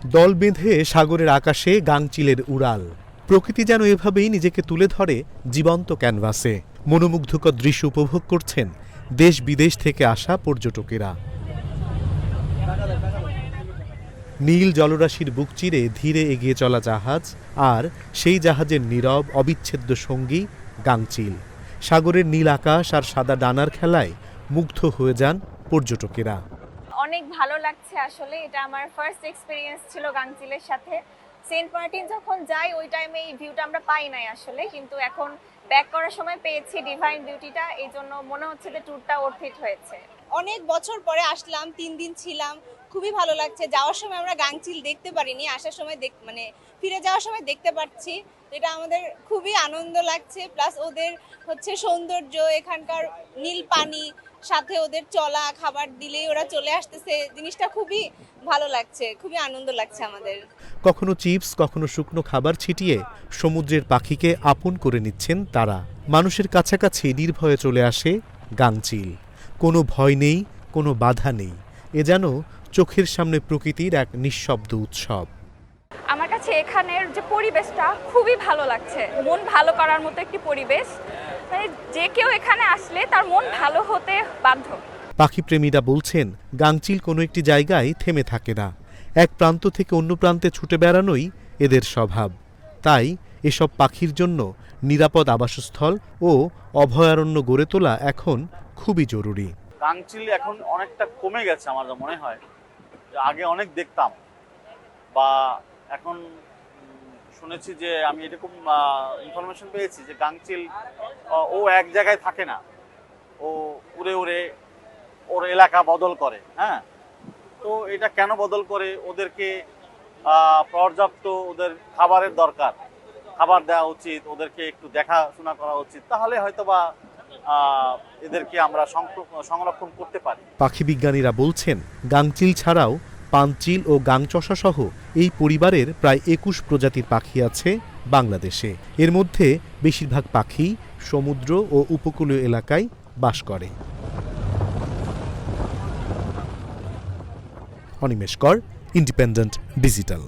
দল বেঁধে সাগরের আকাশে গাংচিলের উড়াল। প্রকৃতি যেন এভাবেই নিজেকে তুলে ধরে জীবন্ত ক্যানভাসে। মনোমুগ্ধকর দৃশ্য উপভোগ করছেন দেশ বিদেশ থেকে আসা পর্যটকেরা। নীল জলরাশির বুক চিরে ধীরে এগিয়ে চলা জাহাজ, আর সেই জাহাজের নীরব অবিচ্ছেদ্য সঙ্গী গাংচিল। সাগরের নীল আকাশ আর সাদা ডানার খেলায় মুগ্ধ হয়ে যান পর্যটকেরা। অনেক ভালো লাগছে আসলে। এটা আমার ফার্স্ট এক্সপেরিয়েন্স ছিল গাংচিলের সাথে। সেন্ট মার্টিন যখন যাই ওই টাইমে এই ভিউটা আমরা পাই নাই আসলে, কিন্তু এখন ব্যাক করার সময় পেয়েছি ডিভাইন বিউটিটা। এই জন্য মনে হচ্ছে যে ট্যুরটা অর্থিত হয়েছে। অনেক বছর পরে আসলাম, 3 দিন ছিলাম, খুবই ভালো লাগছে। যাওয়ার সময় আমরা গাংচিল দেখতে পারিনি, আসার সময় ফিরে যাওয়ার সময় দেখতে পাচ্ছি। এটা আমাদের খুবই আনন্দ লাগছে। প্লাস ওদের হচ্ছে সৌন্দর্য, এখানকার নীল পানি, সাথে ওদের চলা, খাবার দিলেই ওরা চলে আসতেছে, জিনিসটা খুবই ভালো লাগছে, খুবই আনন্দ লাগছে আমাদের। কখনো চিপস, কখনো শুকনো খাবার ছিটিয়ে সমুদ্রের পাখিকে আপন করে নিচ্ছেন তারা। মানুষের কাছাকাছি নির্ভয়ে চলে আসে গাংচিল। কোনো ভয় নেই, কোনো বাধা নেই। এ যেন চোখের সামনে প্রকৃতির এক নিঃশব্দ উৎসব। আমার কাছে এখানের যে পরিবেশটা খুবই ভালো লাগছে। মন ভালো করার মতো একটি পরিবেশ, মানে যে কেউ এখানে আসলে তার মন ভালো হতে বাধ্য। পাখিপ্রেমীরা বলছেন গাংচিল কোনো একটি জায়গায় থেমে থাকে না। এক প্রান্ত থেকে অন্য প্রান্তে ছুটে বেড়ানোই এদের স্বভাব। তাই এসব পাখির জন্য নিরাপদ আবাসস্থল ও অভয়ারণ্য গড়ে তোলা এখন খুবই জরুরি। গাংচিল এখন অনেকটা কমে গেছে আমার যা মনে হয়। আগে অনেক দেখতাম, বা এখন শুনেছি যে আমি এরকম ইনফরমেশন পেয়েছি যে গাংচিল ও এক জায়গায় থাকে না, ও উড়ে উড়ে ওর এলাকা বদল করে। হ্যাঁ, তো এটা কেন বদল করে? ওদেরকে পর্যাপ্ত ওদের খাবারের দরকার, খাবার দেওয়া উচিত, ওদেরকে একটু দেখাশোনা করা উচিত, তাহলে হয়তোবা এদেরকে আমরা সংরক্ষণ করতে পারি। পাখি বিজ্ঞানীরা বলছেন গাংচিল ছাড়াও পানচিল ও গাংচষা সহ এই পরিবারের প্রায় ২১ প্রজাতির পাখি আছে বাংলাদেশে। এর মধ্যে বেশিরভাগ পাখি সমুদ্র ও উপকূলীয় এলাকায় বাস করে। অনিমেষ কর, ইন্ডিপেন্ডেন্ট ডিজিটাল।